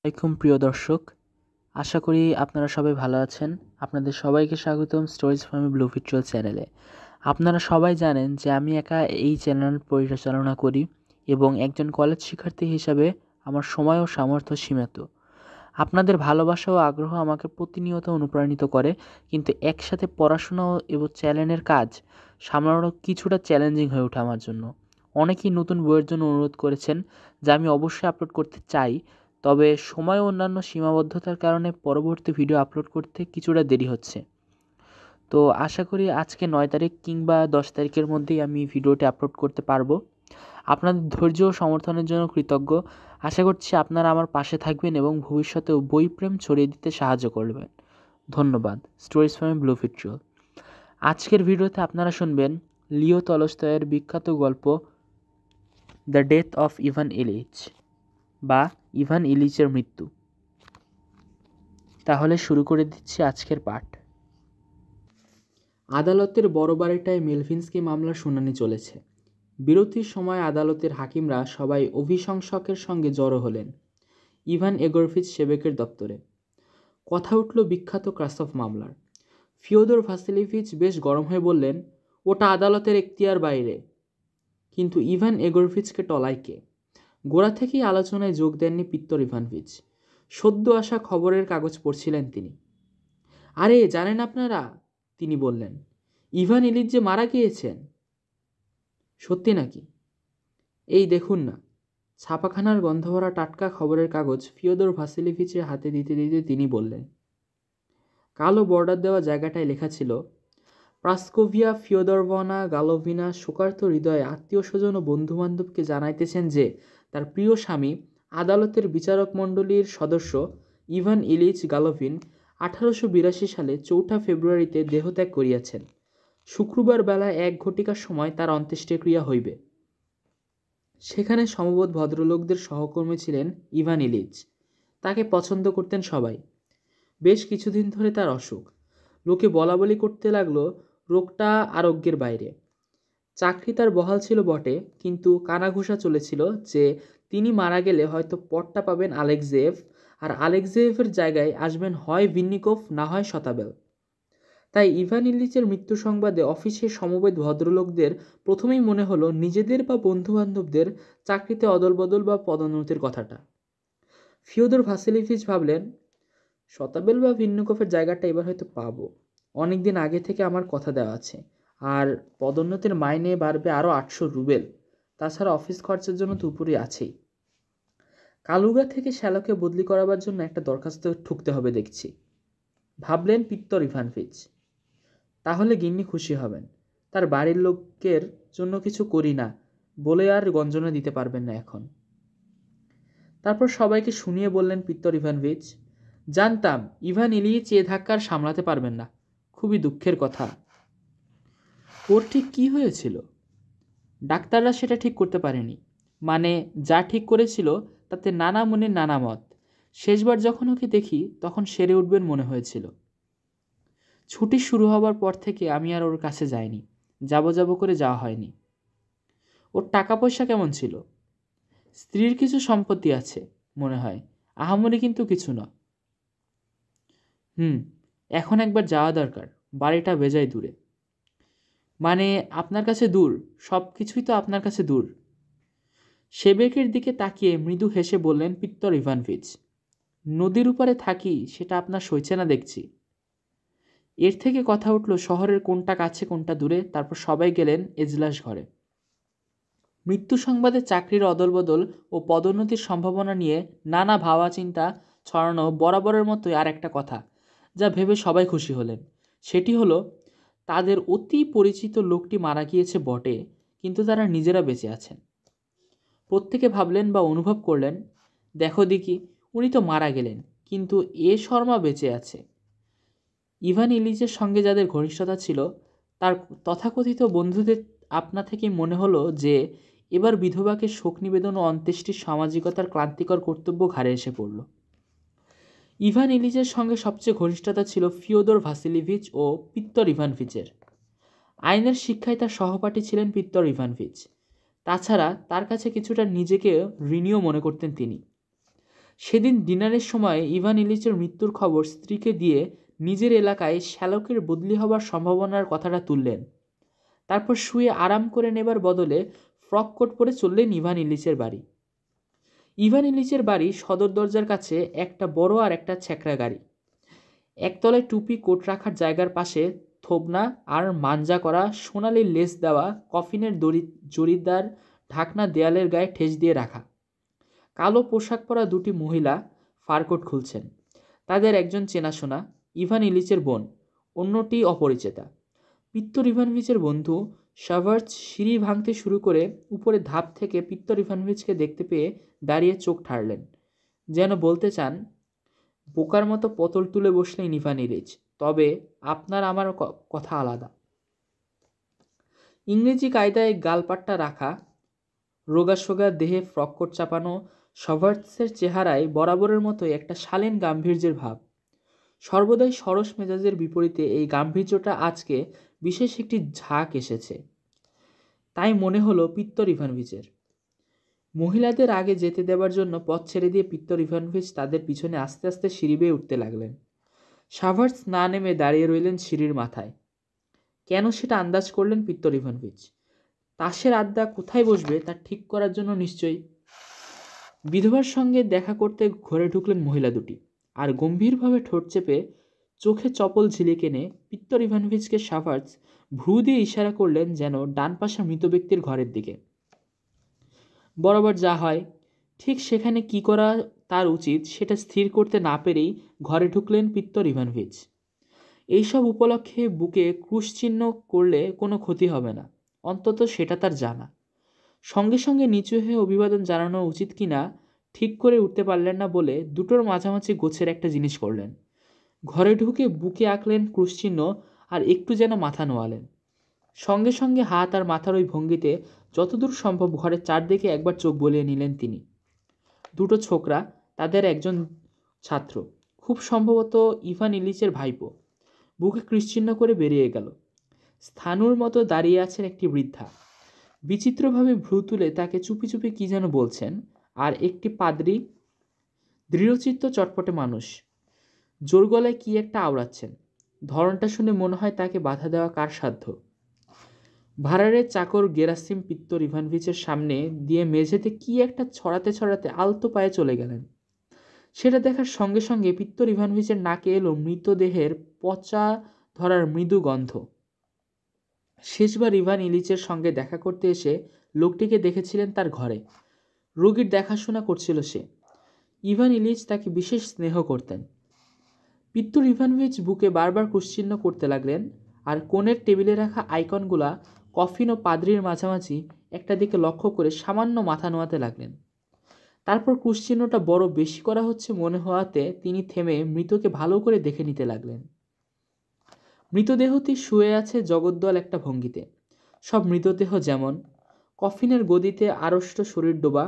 আসসালামাইকুম প্রিয় দর্শক, আশা করি আপনারা সবাই ভালো আছেন। আপনাদের সবাইকে স্বাগতম স্টোরিজ ফ্রম ব্লু ভিট্রিয়াল চ্যানেলে। আপনারা সবাই জানেন যে আমি একা এই চ্যানেল পরিচালনা করি এবং একজন কলেজ শিক্ষার্থী হিসাবে আমার সময় ও সামর্থ্য সীমিত। আপনাদের ভালোবাসা ও আগ্রহ আমাকে প্রতিনিয়ত অনুপ্রাণিত করে, কিন্তু একসাথে পড়াশোনা এবং চ্যানেলের কাজ সামলানো কিছুটা চ্যালেঞ্জিং হয়ে ওঠে আমার জন্য। অনেকেই নতুন বইয়ের জন্য অনুরোধ করেছেন, যা আমি অবশ্যই আপলোড করতে চাই, তবে সময় ও অন্যান্য সীমাবদ্ধতার কারণে পরবর্তী ভিডিও আপলোড করতে কিছুটা দেরি হচ্ছে। তো আশা করি আজকে 9 তারিখ কিংবা 10 তারিখের মধ্যেই আমি ভিডিওটি আপলোড করতে পারবো। আপনাদের ধৈর্য ও সমর্থনের জন্য কৃতজ্ঞ। আশা করছি আপনারা আমার পাশে থাকবেন এবং ভবিষ্যতেও বইপ্রেম ছড়িয়ে দিতে সাহায্য করবেন। ধন্যবাদ। Stories from blue vitriol. আজকের ভিডিওতে আপনারা শুনবেন লিও তলস্তয়ের বিখ্যাত গল্প the death of Ivan Ilyich বা ইভান ইলিচের মৃত্যু। তাহলে শুরু করে দিচ্ছি আজকের পাঠ। আদালতের বড় বাড়িটায় মেলভিন্সকি মামলার শুনানি চলেছে। বিরতির সময় আদালতের হাকিমরা সবাই অভিশংসকের সঙ্গে জড়ো হলেন ইভান এগোরভিচ সেবেকের দপ্তরে। কথা উঠল বিখ্যাত ক্রাসফ মামলার। ফিওদর ভাসিলিভিচ বেশ গরম হয়ে বললেন, ওটা আদালতের এখতিয়ার বাইরে। কিন্তু ইভান এগোরভিচকে টলায় কে? গোড়া থেকেই আলোচনায় যোগ দেননি পিত্তর ইভানভিচ। সদ্য আসা খবরের কাগজ পড়ছিলেন তিনি। আরে জানেন আপনারা, তিনি বললেন, ইভান ইলিচ যে মারা গিয়েছেন। সত্যি নাকি? এই দেখুন না। ছাপাখানার গন্ধভরা টাটকা খবরের কাগজ ফিওদর ভাসিলিভিচের হাতে দিতে দিতে তিনি বললেন। কালো বর্ডার দেওয়া জায়গাটায় লেখা ছিল, প্রাস্কোভিয়া ফিওদরভনা গালোভিনা শোকার্ত হৃদয়ে আত্মীয় স্বজন ও বন্ধুবান্ধবকে জানাইতেছেন যে তার প্রিয় স্বামী আদালতের বিচারক মণ্ডলীর সদস্য ইভান ইলিচ গালোভিন 1882 সালে 4 ফেব্রুয়ারিতে দেহত্যাগ করিয়াছেন। শুক্রবার বেলা 1 ঘটিকার সময় তার অন্ত্যেষ্টিক্রিয়া হইবে। সেখানে সমবেত ভদ্রলোকদের সহকর্মী ছিলেন ইভান ইলিচ। তাকে পছন্দ করতেন সবাই। বেশ কিছুদিন ধরে তার অসুখ। লোকে বলাবলি করতে লাগলো রোগটা আরোগ্যের বাইরে। চাকরি তার বহাল ছিল বটে, কিন্তু কানাঘুষা চলেছিল যে তিনি মারা গেলে হয়তো পদটা পাবেন আলেকজেয়েভ, আর আলেকজেয়েভের জায়গায় আসবেন হয় ভিন্নিকোভ না হয় শতাবেল। তাই ইভান ইলিচের মৃত্যু সংবাদে অফিসের সমবেত ভদ্রলোকদের প্রথমেই মনে হলো নিজেদের বা বন্ধুবান্ধবদের চাকরিতে অদলবদল বা পদোন্নতির কথাটা। ফিওদর ভাসিলিভিচ ভাবলেন, শতাবেল বা ভিন্নিকোভের জায়গাটা এবার হয়তো পাবো। অনেকদিন আগে থেকে আমার কথা দেওয়া আছে, আর পদোন্নতির মাইনে বাড়বে আরও 800 রুবেল। তাছাড়া অফিস খরচের জন্য তো উপরে আছেই। কালুগা থেকে শ্যালকে বদলি করাবার জন্য একটা দরখাস্ত ঠুকতে হবে দেখছি, ভাবলেন পিত্তর ইভানভিচ। তাহলে গিন্নি খুশি হবেন। তার বাড়ির লোকের জন্য কিছু করি না বলে আর গঞ্জনা দিতে পারবেন না এখন। তারপর সবাইকে শুনিয়ে বললেন পিত্তর ইভানভিচ, জানতাম ইভান ইলিচ এ ধাক্কার সামলাতে পারবেন না। খুবই দুঃখের কথা। ওর ঠিক কী হয়েছিল? ডাক্তাররা সেটা ঠিক করতে পারেনি। মানে যা ঠিক করেছিল তাতে নানা মনের নানা মত। শেষবার যখন ওকে দেখি তখন সেরে উঠবেন মনে হয়েছিল। ছুটি শুরু হবার পর থেকে আমি আর ওর কাছে যাইনি। যাব করে যাওয়া হয়নি। ওর টাকা পয়সা কেমন ছিল? স্ত্রীর কিছু সম্পত্তি আছে মনে হয়, আহামরি কিন্তু কিছু না। এখন একবার যাওয়া দরকার। বাড়িটা বেজায় দূরে। মানে আপনার কাছে দূর? সব কিছুই তো আপনার কাছে দূর। সেবেকের দিকে তাকিয়ে মৃদু হেসে বললেন পিত্তর ইভানভিচ, নদীর উপরে থাকি সেটা আপনার সইছে না দেখছি। এর থেকে কথা উঠল শহরের কোনটা কাছে কোনটা দূরে। তারপর সবাই গেলেন এজলাস ঘরে। মৃত্যু সংবাদে চাকরির অদলবদল ও পদোন্নতির সম্ভাবনা নিয়ে নানা ভাবা চিন্তা ছড়ানো বরাবরের মতোই আর একটা কথা, যা ভেবে সবাই খুশি হলেন। সেটি হলো, তাদের অতি পরিচিত লোকটি মারা গিয়েছে বটে, কিন্তু তারা নিজেরা বেঁচে আছেন। প্রত্যেকে ভাবলেন বা অনুভব করলেন, দেখো দেখি, উনি তো মারা গেলেন, কিন্তু এ শর্মা বেঁচে আছে। ইভান ইলিচের সঙ্গে যাদের ঘনিষ্ঠতা ছিল তার তথাকথিত বন্ধুদের আপনা থেকেই মনে হলো যে এবার বিধবাকে শোক নিবেদন ও অন্ত্যেষ্টির সামাজিকতার ক্লান্তিকর কর্তব্য ঘাড়ে এসে পড়ল। ইভান ইলিচের সঙ্গে সবচেয়ে ঘনিষ্ঠতা ছিল ফিওদর ভাসিলিভিচ ও পিত্তর ইভানভিচের। আইনের শিক্ষায় তার সহপাঠী ছিলেন পিত্তর ইভানভিচ। তাছাড়া তার কাছে কিছুটা নিজেকে ঋণীয় মনে করতেন তিনি। সেদিন ডিনারের সময় ইভান ইলিচের মৃত্যুর খবর স্ত্রীকে দিয়ে নিজের এলাকায় শ্যালকের বদলি হবার সম্ভাবনার কথাটা তুললেন। তারপর শুয়ে আরাম করে নেবার বদলে ফ্রক কোট পরে চললেন ইভান ইলিচের বাড়ি। ইভান ইলিচের বাড়ি সদর দরজার কাছে একটা বড় আর একটা ছ্যাঁকড়া গাড়ি। একতলায় টুপি কোট রাখার জায়গার পাশে থোবনা আর মাঞ্জা করা সোনালি লেস দেওয়া কফিনের জরিদার ঢাকনা দেয়ালের গায়ে ঠেস দিয়ে রাখা। কালো পোশাক পরা দুটি মহিলা ফারকোট খুলছেন। তাদের একজন চেনাশোনা, ইভান ইলিচের বোন, অন্যটি অপরিচিতা। পিত্তর ইভানোভিচের বন্ধু শাভার্জ সিঁড়ি ভাঙতে শুরু করে উপরে ধাপ থেকে পিত্তর ইভানোভিচকে দেখতে পেয়ে দাঁড়িয়ে চোখ ঠাড়লেন, যেন বলতে চান, বোকার মতো পতল তুলে বসলেন ইভান ইলিচ, তবে আপনার আমার কথা আলাদা। ইংরেজি কায়দায় গালপাট্টা রাখা, রোগাসোগা দেহে ফ্রককোট চাপানো শাভার্জের চেহারায় বরাবরের মতোই একটা শালীন গাম্ভীর্যের ভাব। সর্বদাই সরস মেজাজের বিপরীতে এই গাম্ভীর্যটা আজকে বিশেষ একটি ঝাঁক এসেছে। তাই মনে হলো পিত্তর ইভানোভিচের। মহিলাদের আগে যেতে দেবার জন্য পথ ছেড়ে দিয়ে পিত্তর ইভানোভিচ তাদের পিছনে আস্তে আস্তে সিঁড়ি বেয়ে উঠতে লাগলেন। শাভার্জ না নেমে দাঁড়িয়ে রইলেন সিঁড়ির মাথায়। কেন সেটা আন্দাজ করলেন পিত্তর ইভানোভিচ। তাসের আড্ডা কোথায় বসবে তা ঠিক করার জন্য নিশ্চয়ই। বিধবার সঙ্গে দেখা করতে ঘরে ঢুকলেন মহিলা দুটি, আর গম্ভীরভাবে ঠোঁট চেপে চোখে চপল ঝিলিক এনে পিত্তর ইভানোভিচকে শাভার্জ ভ্রু দিয়ে ইশারা করলেন যেন ডান পাশে মৃত ব্যক্তির ঘরের দিকে। বরাবর যা হয় ঠিক সেখানে কি করা তার উচিত সেটা স্থির করতে না পেরেই ঘরে ঢুকলেন পিত্তর ইভানোভিচ। এইসব উপলক্ষে বুকে ক্রুশ চিহ্ন করলে কোনো ক্ষতি হবে না, অন্তত সেটা তার জানা। সঙ্গে সঙ্গে নিচু হয়ে অভিবাদন জানানো উচিত কিনা ঠিক করে উঠতে পারলেন না বলে দুটোর মাঝামাঝি গোছের একটা জিনিস করলেন। ঘরে ঢুকে বুকে আঁকলেন ক্রুশচিহ্ন আর একটু যেন মাথা নোয়ালেন। সঙ্গে সঙ্গে হাত আর মাথার ওই ভঙ্গিতে যতদূর সম্ভব ঘরের চারদিকে একবার চোখ বলিয়ে নিলেন তিনি। দুটো ছোকরা, তাদের একজন ছাত্র, খুব সম্ভবত ইভান ইলিচের ভাইপো, বুকে ক্রুশচিহ্ন করে বেরিয়ে গেল। স্থানুর মতো দাঁড়িয়ে আছেন একটি বৃদ্ধা, বিচিত্রভাবে ভ্রু তুলে তাকে চুপি চুপি কি যেন বলছেন, আর একটি পাদ্রী, দৃঢ়চিত্ত চটপটে মানুষ, জোর গলায় কি একটা আওড়াচ্ছেন। ধরনটা শুনে মনে হয় তাকে বাধা দেওয়া কার সাধ্য। ভাড়ারের চাকর গেরাসিম পিত্তর ইভানোভিচের সামনে দিয়ে মেঝেতে কি একটা ছড়াতে ছড়াতে আলতো পায়ে চলে গেলেন। সেটা দেখার সঙ্গে সঙ্গে পিত্তর ইভানোভিচের নাকে এলো মৃতদেহের পচা ধরার মৃদু গন্ধ। শেষবার ইভান ইলিচের সঙ্গে দেখা করতে এসে লোকটিকে দেখেছিলেন তার ঘরে। রোগীর দেখাশোনা করছিল সে। ইভান ইলিচ তাকে বিশেষ স্নেহ করতেন। পিত্তর ইভানোভিচ বুকে বারবার ক্রুশচিহ্ন করতে লাগলেন, আর কোণের টেবিলে রাখা আইকনগুলা কফিন ও পাদ্রির মাঝামাঝি একটা দিকে লক্ষ্য করে সামান্য মাথা নোয়াতে লাগলেন। তারপর ক্রুশচিহ্নটা বড় বেশি করা হচ্ছে মনে হওয়াতে তিনি থেমে মৃতকে ভালো করে দেখে নিতে লাগলেন। মৃতদেহটি শুয়ে আছে জগদ্দল একটা ভঙ্গিতে। সব মৃতদেহ যেমন, কফিনের গদিতে আড়ষ্ট শরীর ডোবা,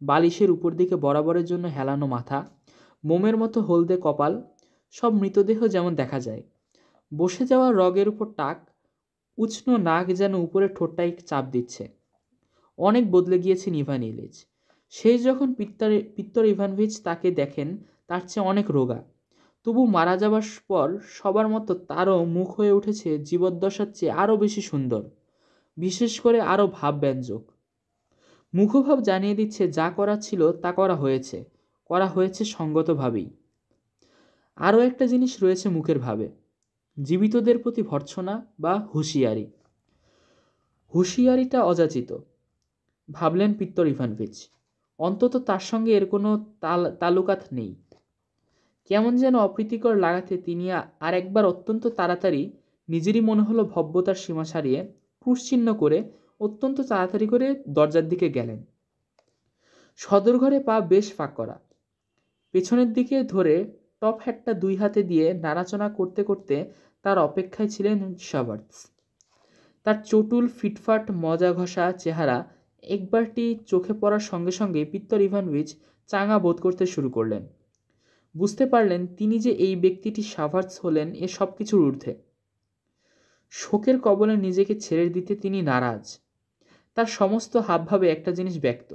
বালিশের উপর দিকে বরাবরের জন্য হেলানো মাথা, মোমের মতো হলদে কপাল, সব মৃতদেহ যেমন দেখা যায়। বসে যাওয়া রগের উপর টাক, উষ্ণ নাক যেন উপরে ঠোঁটটাই চাপ দিচ্ছে। অনেক বদলে গিয়েছেন ইভান ইলিচ। সেই যখন পিত্তর ইভানোভিচ তাকে দেখেন তার চেয়ে অনেক রোগা। তবু মারা যাবার পর সবার মতো তারও মুখ হয়ে উঠেছে জীবদ্দশার চেয়ে আরও বেশি সুন্দর, বিশেষ করে আরও ভাবব্যঞ্জক। মুখভাব জানিয়ে দিচ্ছে যা করা ছিল তা করা হয়েছে সঙ্গতভাবেই। আরও একটা জিনিস রয়েছে মুখের ভাবে, জীবিতদের প্রতি ভর্ৎসনা বা হুঁশিয়ারি। হুঁশিয়ারিটা অযাচিত, ভাবলেন পিত্তর ইভানোভিচ। অন্তত তার সঙ্গে এর কোনো তালুকাত নেই। কেমন যেন অপ্রীতিকর লাগাতে তিনি আর একবার অত্যন্ত তাড়াতাড়ি, নিজেরই মনে হলো ভব্যতার সীমা ছাড়িয়ে, ক্রুশচিহ্ন করে অত্যন্ত তাড়াতাড়ি করে দরজার দিকে গেলেন। সদর ঘরে পা বেশ ফাঁক করা, পেছনের দিকে ধরে টপ হ্যাটটা দুই হাতে দিয়ে নাড়াচড়া করতে করতে তার অপেক্ষায় ছিলেন শাভার্জ। তার চটুল ফিটফাট মজা ঘষা চেহারা একবারটি চোখে পড়ার সঙ্গে সঙ্গে পিত্তর ইভানোভিচ চাঙা বোধ করতে শুরু করলেন। বুঝতে পারলেন তিনি যে এই ব্যক্তিটি শাভার্জ হলেন এ সব কিছুর ঊর্ধ্বে। শোকের কবলে নিজেকে ছেড়ে দিতে তিনি নারাজ। তার সমস্ত হাবভাবে একটা জিনিস ব্যক্ত,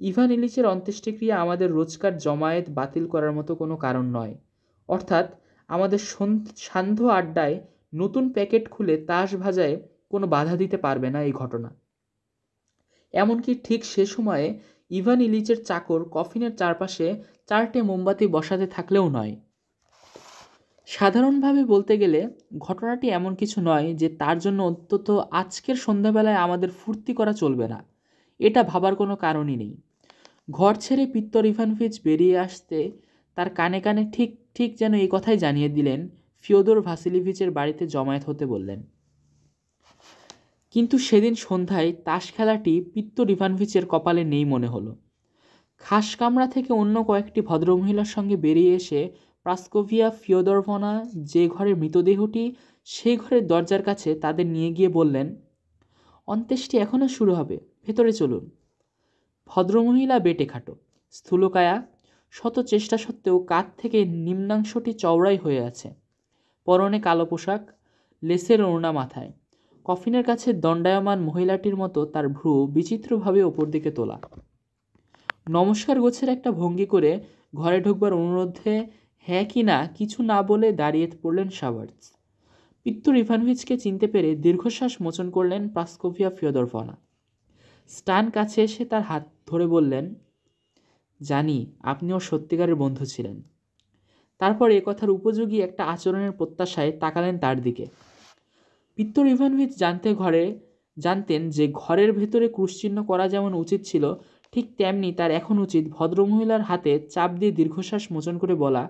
ইভান ইলিচের অন্ত্যেষ্টিক্রিয়া আমাদের রোজকার জমায়েত বাতিল করার মতো কোনো কারণ নয়। অর্থাৎ আমাদের সান্ধ্য আড্ডায় নতুন প্যাকেট খুলে তাস ভাজায় কোনো বাধা দিতে পারবে না এই ঘটনা। এমনকি ঠিক সে সময়ে ইভান ইলিচের চাকর কফিনের চারপাশে 4টে মোমবাতি বসাতে থাকলেও নয়। সাধারণভাবে বলতে গেলে ঘটনাটি এমন কিছু নয় যে তার জন্য অন্তত আজকের সন্ধ্যাবেলায় আমাদের ফুর্তি করা চলবে না, এটা ভাবার কোনো কারণই নেই। ঘর ছেড়ে পিত্তর ইভানোভিচ বেরিয়ে আসতে তার কানে কানে ঠিক ঠিক যেন এই কথাই জানিয়ে দিলেন, ফিওদর ভাসিলিভিচের বাড়িতে জমায়েত হতে বললেন। কিন্তু সেদিন সন্ধ্যায় তাস খেলাটি পিত্তর ইভানোভিচের কপালে নেই মনে হলো। খাস কামরা থেকে অন্য কয়েকটি ভদ্রমহিলার সঙ্গে বেরিয়ে এসে প্রাস্কোভিয়া ফিওদরভনা যে ঘরের মৃতদেহটি, সেই ঘরের দরজার কাছে তাদের নিয়ে গিয়ে বললেন, অন্ত্যেষ্টি এখনও শুরু হবে, ভেতরে চলুন। ভদ্রমহিলা বেটে খাটো, স্থূলকায়া, শত চেষ্টা সত্ত্বেও কাঁধ থেকে নিম্নাংশটি চওড়াই হয়ে আছে। পরনে কালো পোশাক, লেসের ওড়না মাথায়। কফিনের কাছে দণ্ডায়মান মহিলাটির মতো তার ভ্রু বিচিত্রভাবে ওপর দিকে তোলা। নমস্কার গোছের একটা ভঙ্গি করে ঘরে ঢুকবার অনুরোধে হ্যাঁ কি না কিছু না বলে দাঁড়িয়ে পড়লেন শাভার্টস। পিত্তর ইভানোভিচকে চিনতে পেরে দীর্ঘশ্বাস মোচন করলেন প্রাস্কোভিয়া ফিওদরভনা। স্টান কাছে এসে তার হাত ধরে বললেন, জানি আপনি ওর সত্যিকারের বন্ধু ছিলেন। তারপর এ কথার উপযোগী একটা আচরণের প্রত্যাশায় তাকালেন তার দিকে। পিত্তর ইভানোভিচ জানতেন যে ঘরের ভেতরে ক্রুশচিহ্ন করা যেমন উচিত ছিল, ঠিক তেমনি তার এখন উচিত ভদ্রমহিলার হাতে চাপ দিয়ে দীর্ঘশ্বাস মোচন করে বলা,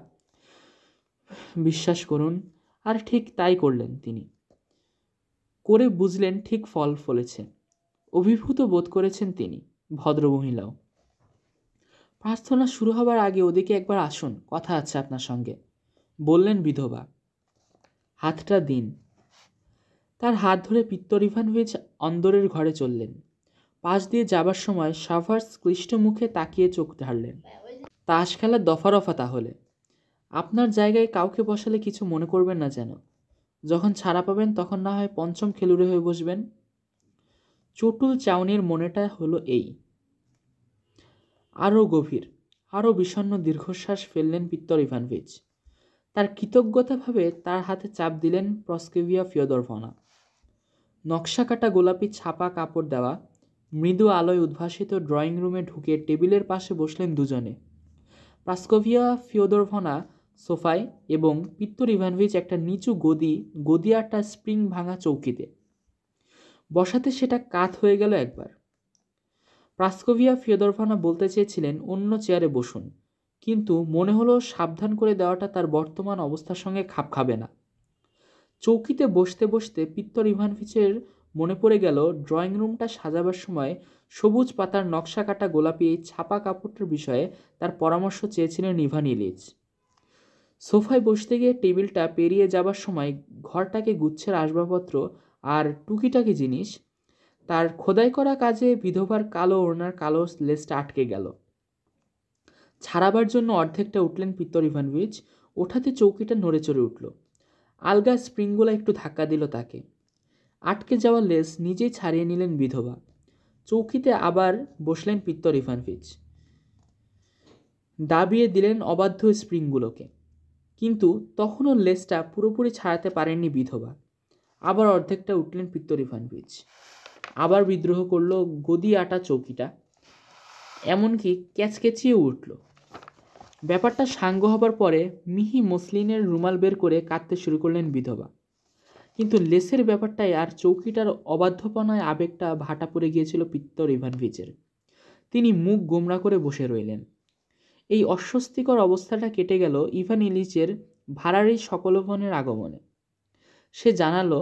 বিশ্বাস করুন। আর ঠিক তাই করলেন তিনি। করে বুঝলেন ঠিক ফল ফলেছে। অভিভূত বোধ করেছেন তিনি, ভদ্রমহিলাও। প্রার্থনা শুরু হবার আগে ওদিকে একবার আসুন, কথা আছে আপনার সঙ্গে, বললেন বিধবা। হাতটা দিন। তার হাত ধরে পিত্তর ইভানোভিচ অন্দরের ঘরে চললেন। পাশ দিয়ে যাবার সময় শাভার্টস ক্লিষ্ট মুখে তাকিয়ে চোখ ঢাললেন। তাস খেলার দফা রফা তাহলে। আপনার জায়গায় কাউকে বসালে কিছু মনে করবেন না যেন। যখন ছাড়া পাবেন তখন না হয় পঞ্চম খেলুড়ে হয়ে বসবেন। চটুল চাউনির মনেটা হলো এই। আরও গভীর, আরও বিষণ্ণ দীর্ঘশ্বাস ফেললেন পিত্তর ইভানোভিচ। তার কৃতজ্ঞতাভাবে তার হাতে চাপ দিলেন প্রাস্কোভিয়া ফিওদরভনা। নকশা কাটা গোলাপি ছাপা কাপড় দেওয়া মৃদু আলোয় উদ্ভাসিত ড্রয়িং রুমে ঢুকে টেবিলের পাশে বসলেন দুজনে। প্রাস্কোভিয়া ফিওদরভনা সোফায় এবং পিত্তর ইভানোভিচ একটা নিচু গদিয়াটা স্প্রিং ভাঙা চৌকিতে। বসাতে সেটা কাত হয়ে গেল একবার। প্রাস্কোভিয়া ফিওদরভনা বলতে চেয়েছিলেন অন্য চেয়ারে বসুন, কিন্তু মনে হলো সাবধান করে দেওয়াটা তার বর্তমান অবস্থার সঙ্গে খাপ খাবে না। চৌকিতে বসতে বসতে পিত্তর ইভানোভিচের মনে পড়ে গেল ড্রয়িং রুমটা সাজাবার সময় সবুজ পাতার নকশা কাটা গোলাপি এই ছাপা কাপড়টার বিষয়ে তার পরামর্শ চেয়েছিলেন ইভান ইলিচ। সোফায় বসতে গিয়ে টেবিলটা পেরিয়ে যাবার সময় ঘরটাকে গুচ্ছের আসবাবপত্র আর টুকিটাকি জিনিস, তার খোদাই করা কাজে বিধবার কালো ওড়নার কালো লেসটা আটকে গেল। ছাড়াবার জন্য অর্ধেকটা উঠলেন পিত্তর ইভানোভিচ। ওঠাতে চৌকিটা নড়ে চড়ে উঠল। আলগা স্প্রিংগুলো একটু ধাক্কা দিল তাকে। আটকে যাওয়া লেস নিজেই ছাড়িয়ে নিলেন বিধবা। চৌকিতে আবার বসলেন পিত্তর ইভানোভিচ। দাবিয়ে দিলেন অবাধ্য স্প্রিংগুলোকে। কিন্তু তখনও লেসটা পুরোপুরি ছাড়াতে পারেননি বিধবা। আবার অর্ধেকটা উঠলেন পিত্তর ইভানোভিচ। আবার বিদ্রোহ করল গদি আটা চৌকিটা, এমনকি ক্যাচকেচিয়েও উঠল। ব্যাপারটা সাঙ্গ হবার পরে মিহি মসলিনের রুমাল বের করে কাঁদতে শুরু করলেন বিধবা। কিন্তু লেসের ব্যাপারটায় আর চৌকিটার অবাধ্যপনায় আবেগটা ভাটা পড়ে গিয়েছিল পিত্তর ইভানোভিচের। তিনি মুখ গোমরা করে বসে রইলেন। এই অস্বস্তিকর অবস্থাটা কেটে গেল ইভান ইলিচের ভাড়ার এই সকলভনের আগমনে। সে জানালো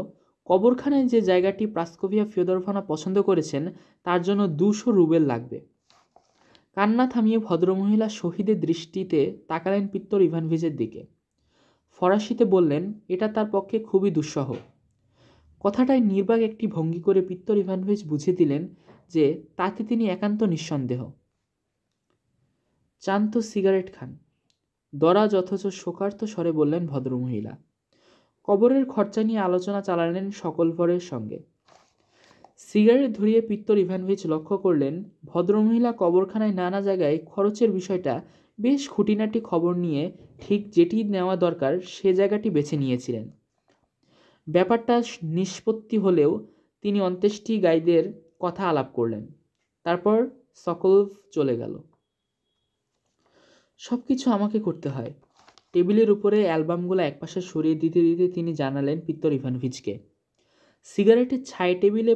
কবরখানায় যে জায়গাটি প্রাস্কোভিয়া ফিওদরভনা পছন্দ করেছেন তার জন্য 200 রুবেল লাগবে। কান্না থামিয়ে ভদ্রমহিলা শহীদের দৃষ্টিতে তাকালেন পিত্তর ইভানোভিচের দিকে। ফরাসিতে বললেন, এটা তার পক্ষে খুবই দুঃসহ। কথাটায় নির্বাক একটি ভঙ্গি করে পিত্তর ইভানোভিচ বুঝিয়ে দিলেন যে তাতে তিনি একান্ত নিঃসন্দেহ। চান তো সিগারেট খান, দরাজ অথচ শোকার্ত স্বরে বললেন ভদ্রমহিলা। কবরের খরচা নিয়ে আলোচনা চালালেন সকল ভরের সঙ্গে। সিগারেট ধরিয়ে পিত্তর ইভানোভিচ লক্ষ্য করলেন ভদ্রমহিলা কবরখানায় নানা জায়গায় খরচের বিষয়টা বেশ খুঁটিনাটি খবর নিয়ে ঠিক যেটি নেওয়া দরকার সে জায়গাটি বেছে নিয়েছিলেন। ব্যাপারটা নিষ্পত্তি হলেও তিনি অন্ত্যেষ্টি গাইদের কথা আলাপ করলেন। তারপর সকলভ চলে গেল। সব কিছু আমাকে করতে হয়। টেবিলের উপরে অ্যালবামগুলো একপাশে সরিয়ে দিতে দিতে তিনি জানালেন পিত্তর ইভানোভিচকে। সিগারেটের ছাই টেবিলে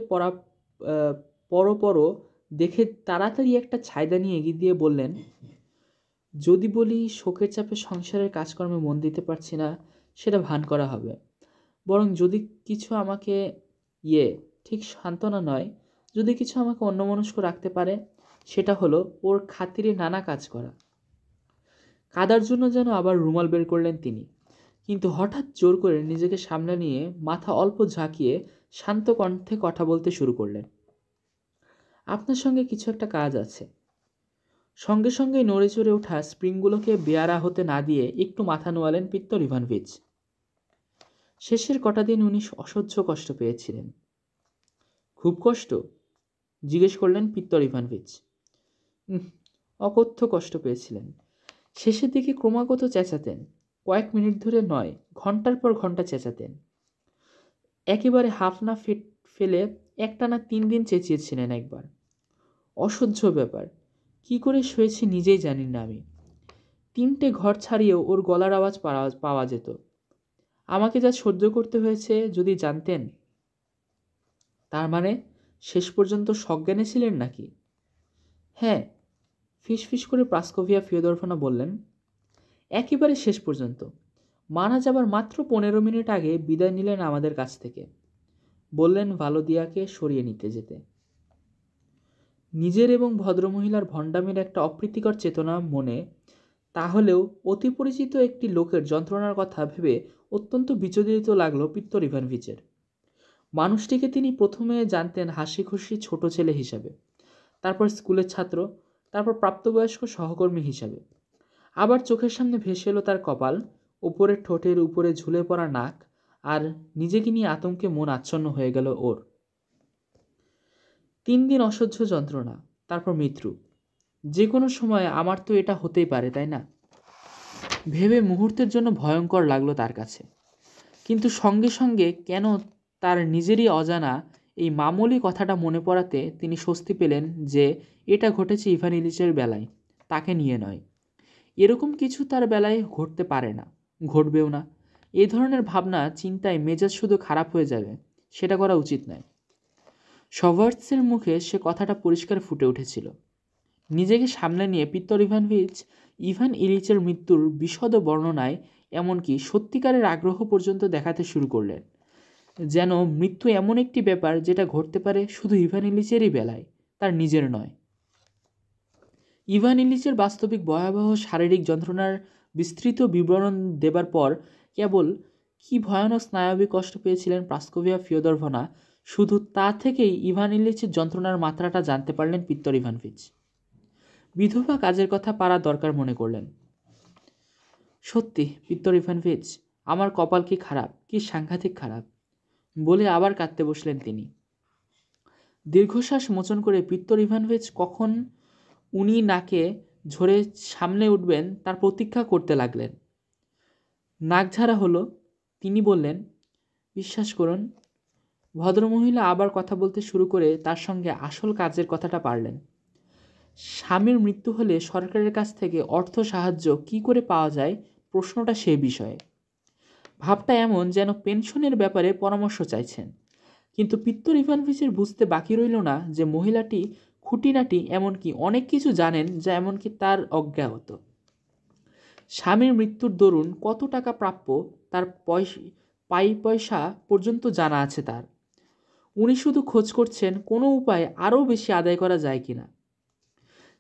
পর দেখে তাড়াতাড়ি একটা ছাইদা নিয়ে এগিয়ে দিয়ে বললেন, যদি বলি শোকের চাপে সংসারের কাজকর্মে মন দিতে পারছি না, সেটা ভান করা হবে। বরং যদি কিছু আমাকে ঠিক সান্ত্বনা নয়, যদি কিছু আমাকে অন্যমনস্ক রাখতে পারে, সেটা হলো ওর খাতিরে নানা কাজ করা। কাদার জন্য যেন আবার রুমাল বের করলেন তিনি, কিন্তু হঠাৎ জোর করে নিজেকে সামলে নিয়ে মাথা অল্প ঝাঁকিয়ে শান্ত কণ্ঠে কথা বলতে শুরু করলেন। আপনার সঙ্গে কিছু একটা কাজ আছে। সঙ্গে সঙ্গেই নড়ে চড়ে ওঠা স্প্রিংগুলোকে বেয়ারা হতে না দিয়ে একটু মাথা নোয়ালেন পিত্তর ইভানোভিচ। শেষের কটা দিন উনি অসহ্য কষ্ট পেয়েছিলেন। খুব কষ্ট? জিজ্ঞেস করলেন পিত্তর ইভানোভিচ। অকথ্য কষ্ট পেয়েছিলেন। শেষের দিকে ক্রমাগত চেঁচাতেন, কয়েক মিনিট ধরে নয়, ঘন্টার পর ঘন্টা চেঁচাতেন। একেবারে হাফ না ফেলে একটানা 3 দিন চেঁচিয়েছিলেন একবার। অসহ্য ব্যাপার। কি করে শুয়েছি নিজেই জানি না আমি। 3টে ঘর ছাড়িয়েও ওর গলার আওয়াজ পাওয়া যেত। আমাকে যা সহ্য করতে হয়েছে যদি জানতেন। তার মানে শেষ পর্যন্ত সজ্ঞানে ছিলেন নাকি? হ্যাঁ, ফিসফিস করে প্রাস্কোভিয়া ফিয়োদরভনা বললেন। একেবারে শেষ পর্যন্ত। মারা যাবার মাত্র 15 মিনিট আগে বিদায় নিলেন আমাদের কাছ থেকে। বললেন ভালোদিয়াকে সরিয়ে নিতে যেতে। নিজের এবং ভদ্রমহিলার ভণ্ডামির একটা অপ্রীতিকর চেতনা মনে, তাহলেও অতি পরিচিত একটি লোকের যন্ত্রণার কথা ভেবে অত্যন্ত বিচলিত লাগলো পিত্তর ইভানোভিচের। মানুষটিকে তিনি প্রথমে জানতেন হাসি খুশি ছোট ছেলে হিসাবে, তারপর স্কুলের ছাত্র, তারপর প্রাপ্তবয়স্ক সহকর্মী হিসাবে। আবার চোখের সামনে ভেসে এলো তার কপাল, উপরের ঠোঁটের উপরে ঝুলে পড়া নাক, আর নিজেকে নিয়ে আতঙ্কে মন আচ্ছন্ন হয়ে গেল ওর। 3 দিন অসহ্য যন্ত্রণা, তারপর মৃত্যু। যে কোনো সময় আমার তো এটা হতেই পারে, তাই না? ভেবে মুহূর্তের জন্য ভয়ঙ্কর লাগলো তার কাছে। কিন্তু সঙ্গে সঙ্গে কেন তার নিজেরই অজানা এই মামুলি কথাটা মনে পড়াতে তিনি স্বস্তি পেলেন যে এটা ঘটেছে ইভান ইলিচের বেলায়, তাকে নিয়ে নয়। এরকম কিছু তার বেলায় ঘটতে পারে না, ঘটবেও না। এই ধরনের ভাবনা চিন্তায় মেজাজ শুধু খারাপ হয়ে যাবে, সেটা করা উচিত নয়। শভার্টসের মুখে সে কথাটা পরিষ্কার ফুটে উঠেছিল। নিজেকে সামলে নিয়ে পিত্তর ইভানোভিচ ইভান ইলিচের মৃত্যুর বিশদ বর্ণনায় এমনকি সত্যিকারের আগ্রহ পর্যন্ত দেখাতে শুরু করলেন, যেন মৃত্যু এমন একটি ব্যাপার যেটা ঘটতে পারে শুধু ইভান ইলিচেরই বেলায়, তার নিজের নয়। ইভান ইলিচের বাস্তবিক ভয়াবহ শারীরিক যন্ত্রণার বিস্তৃত বিবরণ দেবার পর কেবল কি ভয়ানক স্নায়বিক কষ্ট পেয়েছিলেন প্রাস্কোভিয়া ফিয়োদরভনা, শুধু তা থেকেই ইভান ইলিচের যন্ত্রণার মাত্রাটা জানতে পারলেন পিত্তর ইভানোভিচ। বিধবা কাজের কথা পারা দরকার মনে করলেন। সত্যি পিত্তর ইভানোভিচ, আমার কপাল কি খারাপ, কি সাংঘাতিক খারাপ, বলে আবার কাঁদতে বসলেন তিনি। দীর্ঘশ্বাস মোচন করে পিত্তর ইভানোভিচ কখন উনি নাকে ঝরে সামনে উঠবেন তার প্রতীক্ষা করতে লাগলেন। নাক ঝাড়া হলো। তিনি বললেন, বিশ্বাস করুন। ভদ্রমহিলা আবার কথা বলতে শুরু করে তার সঙ্গে আসল কাজের কথাটা পারলেন। স্বামীর মৃত্যু হলে সরকারের কাছ থেকে অর্থ সাহায্য কি করে পাওয়া যায়, প্রশ্নটা সে বিষয়ে। ভাবটা এমন যেন পেনশনের ব্যাপারে পরামর্শ চাইছেন। কিন্তু পিত্তর ইভানোভিচের বুঝতে বাকি রইল না যে মহিলাটি খুঁটিনাটি এমনকি অনেক কিছু জানেন যা এমনকি তার অজ্ঞাত। স্বামীর মৃত্যুর দরুন কত টাকা প্রাপ্য তার পয়সা পর্যন্ত জানা আছে তার। উনি শুধু খোঁজ করছেন কোনো উপায়ে আরও বেশি আদায় করা যায় কিনা।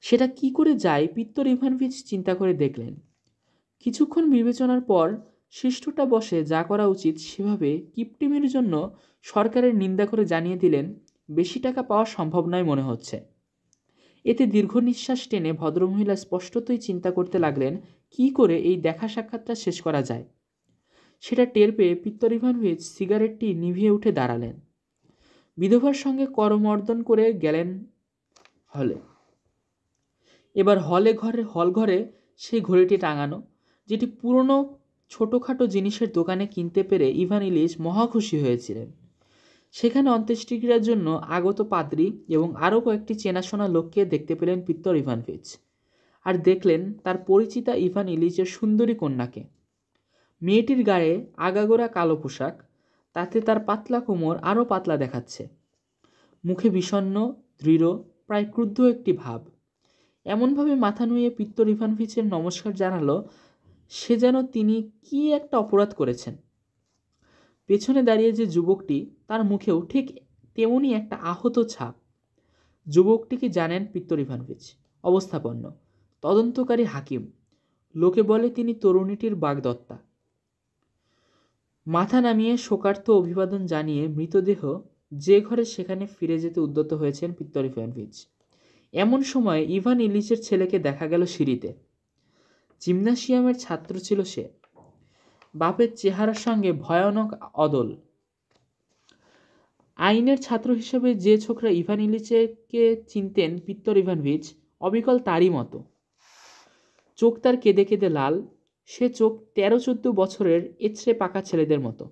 সেটা কি করে যায় পিত্তর ইভানোভিচ চিন্তা করে দেখলেন। কিছুক্ষণ বিবেচনার পর শিষ্টটা বসে যা করা উচিত সেভাবে কিপটিমের জন্য সরকারের নিন্দা করে জানিয়ে দিলেন, বেশি টাকা পাওয়া সম্ভব নয় মনে হচ্ছে। এতে দীর্ঘ নিঃশ্বাস টেনে ভদ্রমহিলা স্পষ্টতই চিন্তা করতে লাগলেন কি করে এই দেখা সাক্ষাৎটা শেষ করা যায়। সেটা টের পেয়ে পিত্তর ইভানোভিচ সিগারেটটি নিভিয়ে উঠে দাঁড়ালেন। বিধবার সঙ্গে করমর্দন করে গেলেন হলে। এবার হল ঘরে সেই ঘড়িটি টাঙানো, যেটি পুরনো ছোটোখাটো জিনিসের দোকানে কিনতে পেরে ইভান ইলিচ মহা খুশি হয়েছিলেন। সেখানে অন্ত্যেষ্টিক্রিয়ার জন্য আগত পাদ্রী এবং আরও কয়েকটি চেনাশোনা লোককে দেখতে পেলেন পিত্তর ইভানোভিচ, আর দেখলেন তার পরিচিতা ইভান ইলিচের সুন্দরী কন্যাকে। মেয়েটির গায়ে আগাগোড়া কালো পোশাক, তাতে তার পাতলা কোমর আরও পাতলা দেখাচ্ছে। মুখে বিষণ্ণ, দৃঢ়, প্রায় ক্রুদ্ধ একটি ভাব। এমনভাবে মাথা নুয়ে পিত্তর ইভানোভিচের নমস্কার জানালো, সে যেন তিনি কি একটা অপরাধ করেছেন। পেছনে দাঁড়িয়ে যে যুবকটি, তার মুখেও ঠিক তেমনই একটা আহত ছাপ। যুবকটিকে জানেন পিত্তর ইভানোভিচ, অবস্থাপন্ন, তদন্তকারী হাকিম। লোকে বলে তিনি তরুণীটির বাগদত্তা। মাথা নামিয়ে শোকার্ত অভিবাদন জানিয়ে মৃতদেহ যে ঘরে সেখানে ফিরে যেতে উদ্যত হয়েছেন পিত্তর ইভানোভিচ। এমন সময় ইভান ইলিচের ছেলেকে দেখা গেল সিঁড়িতে। জিমনাসিয়ামের ছাত্র ছিল সে। বাপের চেহারার সঙ্গে ভয়ানক অদল। আইনের ছাত্র হিসেবে যে ছোকরা ইভান ইলিচকে চিনতেন পিত্তর ইভানোভিচ, অবিকল তারই মতো। চোখ তার কেঁদে কেঁদে লাল, সে চোখ 13-14 বছরের এঁচড়ে পাকা ছেলেদের মতো।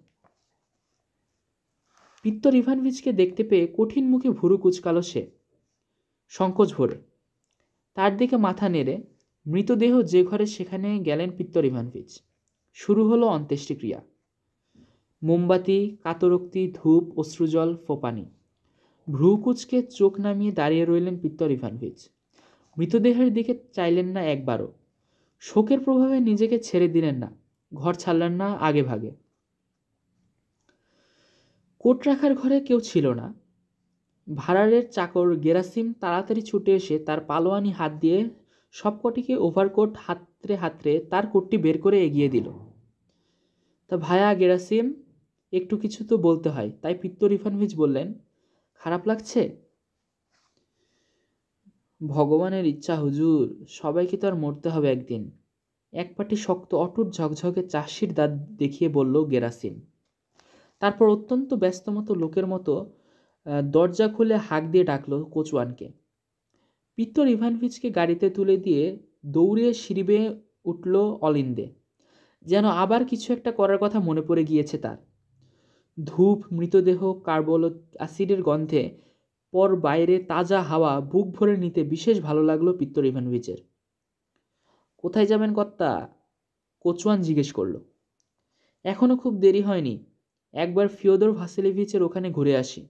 পিত্তর ইভানোভিচকে দেখতে পেয়ে কঠিন মুখে ভুরু কুচকালো সে, সংকোচ ভরে। তার দিকে মাথা নেড়ে মৃতদেহ যে ঘরে সেখানে গেলেন পিত্তর ইভানোভিচ। শুরু হলো অন্ত্যেষ্টিক্রিয়া। মোমবাতি, কাতরোক্তি, ধূপ, অশ্রুজল, ফোপানি। ভ্রু কুচকে চোখ নামিয়ে দাঁড়িয়ে রইলেন পিত্তর ইভানোভিচ। মৃতদেহের দিকে চাইলেন না একবারও। শোকের প্রভাবে নিজেকে ছেড়ে দিলেন না, ঘর ছাড়লেন না আগে ভাগে। কোট রাখার ঘরে কেউ ছিল না। ভাড়ারের চাকর গেরাসিম তাড়াতাড়ি ছুটে এসে তার পালোয়ানি হাত দিয়ে সবকটিকে ওভারকোট হাতড়ে হাতড়ে তার কোটটি বের করে এগিয়ে দিল। তা ভায়া গেরাসিম, একটু কিছু তো বলতে হয়। তাই পিত্তর ইভানোভিচ বললেন, খারাপ লাগছে? ভগবানের ইচ্ছা হুজুর, সবাইকে তো আর মরতে হবে একদিন। এক পাটি শক্ত অটুট ঝকঝকে চাষির দাঁত দেখিয়ে বলল গেরাসিম। তারপর অত্যন্ত ব্যস্তমতো লোকের মতো দরজা খুলে হাঁক দিয়ে ডাকল কোচওয়ানকে। পিত্তর ইভানোভিচকে গাড়িতে তুলে দিয়ে দৌড়িয়ে সিঁড়ি বেয়ে উঠল অলিন্দে, যেন আবার কিছু একটা করার কথা মনে পড়ে গিয়েছে তার। ধূপ, মৃতদেহ, কার্বলিক অ্যাসিডের গন্ধে পর বাইরে তাজা হাওয়া বুক ভরে নিতে বিশেষ ভালো লাগলো পিত্তর ইভানোভিচের। কোথায় যাবেন কর্তা? কোচওয়ান জিজ্ঞেস করল। এখনো খুব দেরি হয়নি, একবার ফিওদর ভাসিলিভিচের ওখানে ঘুরে আসি।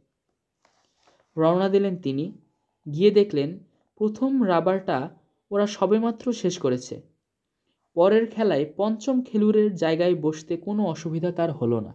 রওনা দিলেন তিনি। গিয়ে দেখলেন প্রথম রাবারটা ওরা সবেমাত্র শেষ করেছে। পরের খেলায় পঞ্চম খেলুড়ের জায়গায় বসতে কোনো অসুবিধা তার হলো না।